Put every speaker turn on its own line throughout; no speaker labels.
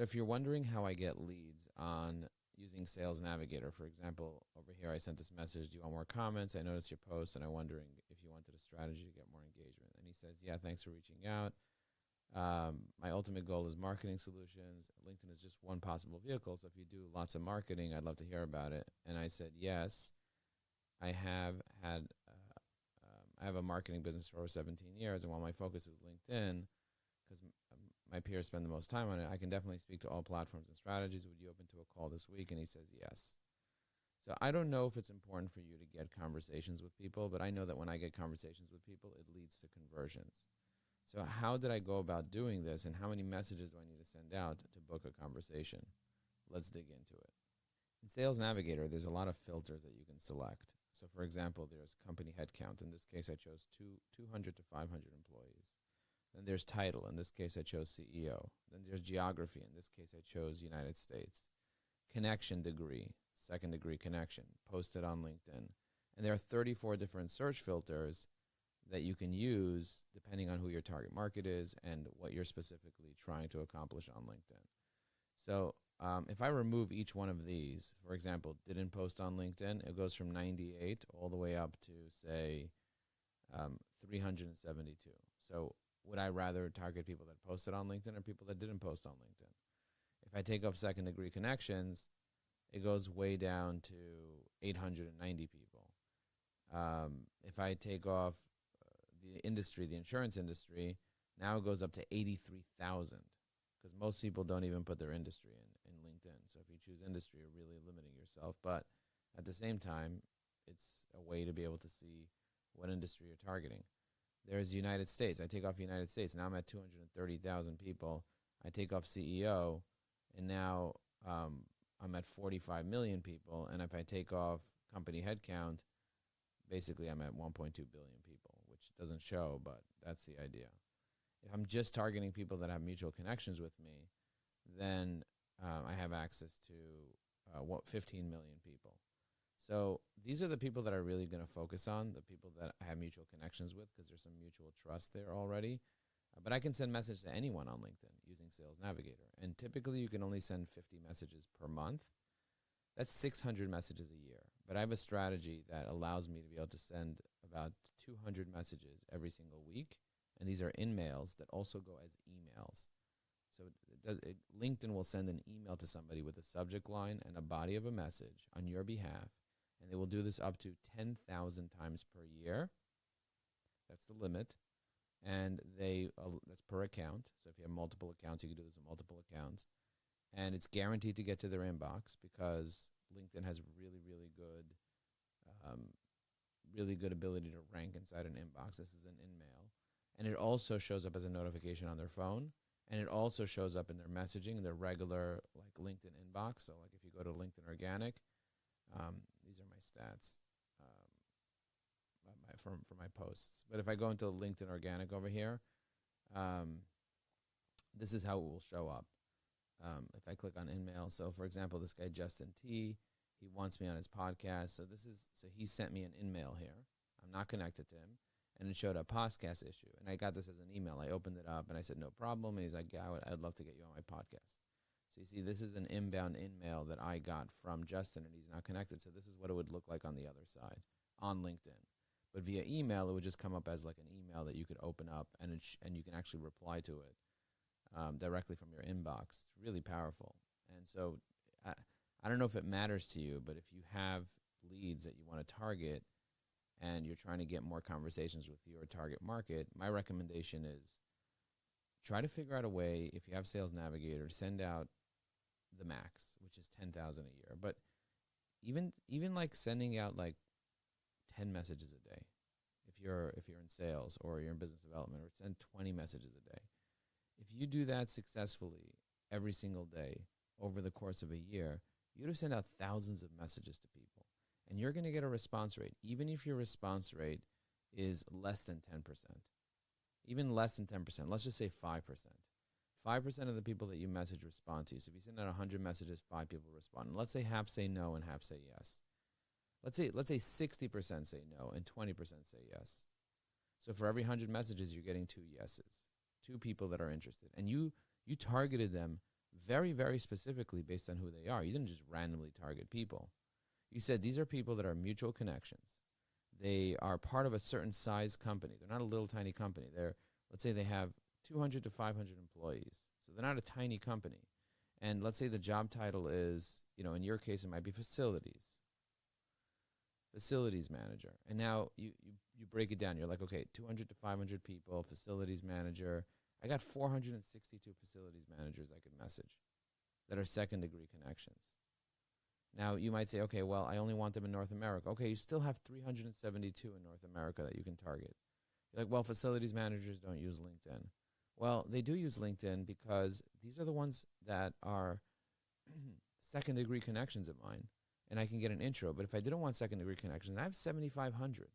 if you're wondering how I get leads on using Sales Navigator, for example, over here I sent this message, do you want more comments? I noticed your post and I'm wondering if you wanted a strategy to get more engagement. And he says, yeah, thanks for reaching out. My ultimate goal is marketing solutions. LinkedIn is just one possible vehicle. So if you do lots of marketing, I'd love to hear about it. And I said, yes, I have had, I have a marketing business for over 17 years. And while my focus is LinkedIn, because my peers spend the most time on it, I can definitely speak to all platforms and strategies. Would you open to a call this week? And he says, yes. So I don't know if it's important for you to get conversations with people, but I know that when I get conversations with people, it leads to conversions. So how did I go about doing this, and how many messages do I need to send out to book a conversation? Let's dig into it. In Sales Navigator, there's a lot of filters that you can select. So for example, there's company headcount. In this case, I chose 200 to 500 employees. Then there's title. In this case, I chose CEO. Then there's geography. In this case, I chose United States. Connection degree, second degree connection, posted on LinkedIn. And there are 34 different search filters that you can use depending on who your target market is and what you're specifically trying to accomplish on LinkedIn. So if I remove each one of these, for example, didn't post on LinkedIn, it goes from 98 all the way up to, say, 372. So would I rather target people that posted on LinkedIn or people that didn't post on LinkedIn? If I take off second degree connections, it goes way down to 890 people. If I take off the industry, the insurance industry, now it goes up to 83,000, because most people don't even put their industry in LinkedIn. So if you choose industry, you're really limiting yourself. But at the same time, it's a way to be able to see what industry you're targeting. There's the United States. I take off the United States. Now I'm at 230,000 people. I take off CEO, and now I'm at 45 million people. And if I take off company headcount, basically I'm at 1.2 billion people, which doesn't show, but that's the idea. If I'm just targeting people that have mutual connections with me, then I have access to 15 million people. So these are the people that are really going to focus on, the people that I have mutual connections with, because there's some mutual trust there already. But I can send message to anyone on LinkedIn using Sales Navigator. And typically you can only send 50 messages per month. That's 600 messages a year. But I have a strategy that allows me to be able to send about 200 messages every single week. And these are in-mails that also go as emails. So LinkedIn will send an email to somebody with a subject line and a body of a message on your behalf. And they will do this up to 10,000 times per year. That's the limit. And that's per account. So if you have multiple accounts, you can do this with multiple accounts. And it's guaranteed to get to their inbox because LinkedIn has really good ability to rank inside an inbox. This is an in-mail. And it also shows up as a notification on their phone. And it also shows up in their messaging, their regular like LinkedIn inbox. So like if you go to LinkedIn Organic, these are my stats for my posts. But if I go into LinkedIn Organic over here, this is how it will show up. If I click on in-mail, so for example, this guy Justin T, he wants me on his podcast. So he sent me an in-mail here. I'm not connected to him, and it showed a podcast issue. And I got this as an email. I opened it up and I said no problem. And he's like, yeah, I'd love to get you on my podcast. So you see, this is an inbound in-mail that I got from Justin, and he's not connected. So this is what it would look like on the other side on LinkedIn. But via email, it would just come up as like an email that you could open up, and and you can actually reply to it directly from your inbox. It's really powerful. And so I don't know if it matters to you, but if you have leads that you want to target and you're trying to get more conversations with your target market, my recommendation is try to figure out a way, if you have Sales Navigator, send out the max, which is 10,000 a year. But even like sending out like 10 messages a day, if you're in sales or you're in business development, or send 20 messages a day. If you do that successfully every single day over the course of a year, you'd have sent out thousands of messages to people. And you're going to get a response rate, even if your response rate is less than 10%. Even less than 10%, let's just say 5%. 5% of the people that you message respond to you. So if you send out 100 messages, 5 people respond. And let's say half say no and half say yes. Let's say 60% say no and 20% say yes. So for every 100 messages, you're getting 2 yeses, 2 people that are interested. And you targeted them very, very specifically based on who they are. You didn't just randomly target people. You said these are people that are mutual connections. They are part of a certain size company. They're not a little tiny company. Let's say they have 200 to 500 employees. So they're not a tiny company. And let's say the job title is, in your case, it might be facilities manager. And now you break it down. You're like, okay, 200 to 500 people, facilities manager. I got 462 facilities managers I could message that are second degree connections. Now you might say, okay, well, I only want them in North America. Okay, you still have 372 in North America that you can target. You're like, well, facilities managers don't use LinkedIn. Well, they do use LinkedIn because these are the ones that are second degree connections of mine, and I can get an intro. But if I didn't want second degree connections, I have 7,500.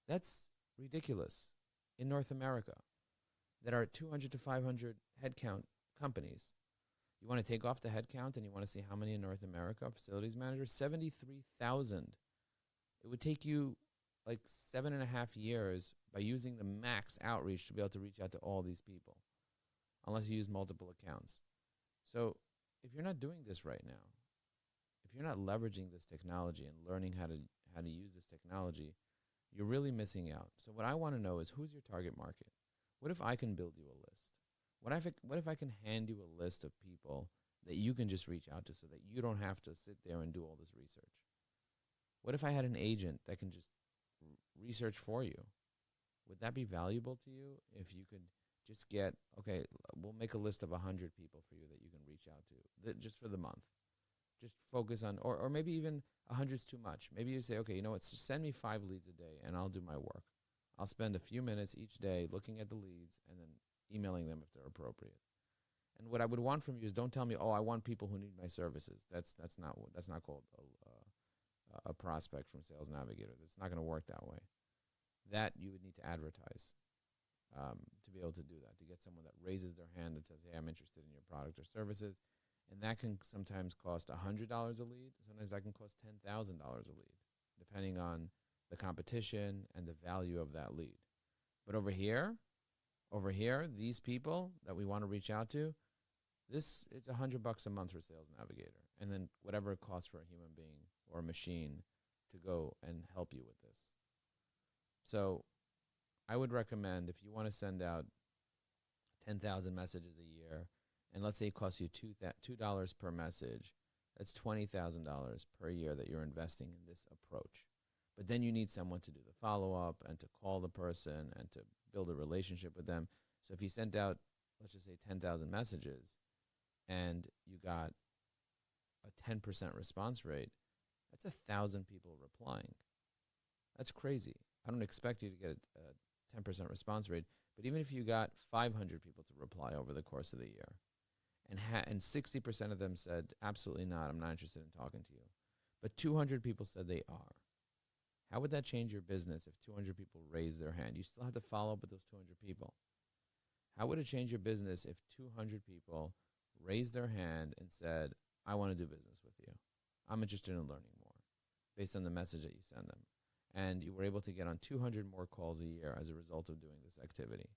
That's ridiculous in North America that are 200 to 500 headcount companies. You want to take off the headcount and you want to see how many in North America facilities managers? 73,000. It would take you like 7.5 years by using the max outreach to be able to reach out to all these people, unless you use multiple accounts. So if you're not doing this right now, if you're not leveraging this technology and learning how to use this technology, you're really missing out. So what I want to know is, who's your target market? What if I can build you a list? What if I can hand you a list of people that you can just reach out to so that you don't have to sit there and do all this research? What if I had an agent that can just research for you? Would that be valuable to you if you could just get, okay, we'll make a list of 100 people for you that you can reach out to just for the month. Just focus on, or maybe even 100 is too much. Maybe you say, okay, you know what, send me 5 leads a day and I'll do my work. I'll spend a few minutes each day looking at the leads and then emailing them if they're appropriate. And what I would want from you is, don't tell me, oh, I want people who need my services. That's not called a prospect from Sales Navigator. That's not going to work that way. That you would need to advertise to be able to do that, to get someone that raises their hand and says, hey, I'm interested in your product or services. And that can sometimes cost $100 a lead. Sometimes that can cost $10,000 a lead, depending on the competition and the value of that lead. But over here, these people that we want to reach out to, it's $100 a month for Sales Navigator, and then whatever it costs for a human being or a machine to go and help you with this. So I would recommend, if you want to send out 10,000 messages a year, and let's say it costs you $2 per message, that's $20,000 per year that you're investing in this approach. But then you need someone to do the follow-up and to call the person and to build a relationship with them. So if you sent out, let's just say 10,000 messages and you got a 10% response rate, that's 1,000 people replying. That's crazy. I don't expect you to get a 10% response rate, but even if you got 500 people to reply over the course of the year, and 60% of them said, absolutely not, I'm not interested in talking to you, but 200 people said they are, how would that change your business if 200 people raise their hand? You still have to follow up with those 200 people. How would it change your business if 200 people raised their hand and said, I want to do business with you. I'm interested in learning more, based on the message that you send them. And you were able to get on 200 more calls a year as a result of doing this activity.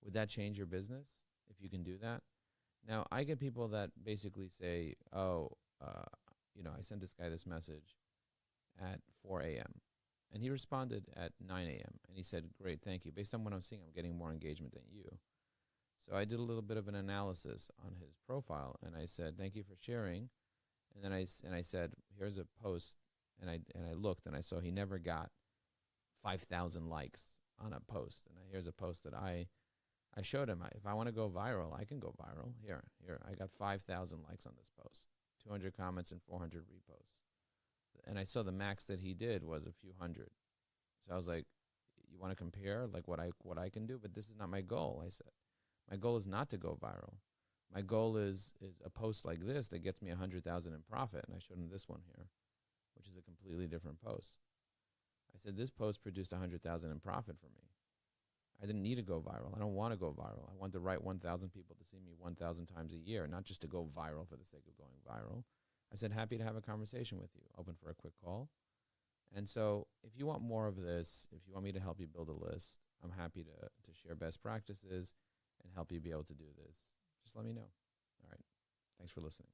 Would that change your business if you can do that? Now, I get people that basically say, I sent this guy this message at 4 a.m. And he responded at 9 a.m. And he said, great, thank you. Based on what I'm seeing, I'm getting more engagement than you. So I did a little bit of an analysis on his profile, and I said, thank you for sharing. And then I said, here's a post. And I looked, and I saw he never got 5,000 likes on a post. And here's a post that I showed him. If I want to go viral, I can go viral. Here, I got 5,000 likes on this post, 200 comments and 400 reposts. And I saw the max that he did was a few hundred. So I was like, you want to compare like what I can do? But this is not my goal, I said. My goal is not to go viral. My goal is a post like this that gets me 100,000 in profit. And I showed him this one here, which is a completely different post. I said, this post produced 100,000 in profit for me. I didn't need to go viral. I don't want to go viral. I want the right 1,000 people to see me 1,000 times a year, not just to go viral for the sake of going viral. I said, happy to have a conversation with you, open for a quick call. And so if you want more of this, if you want me to help you build a list, I'm happy to share best practices and help you be able to do this. Just let me know. All right. Thanks for listening.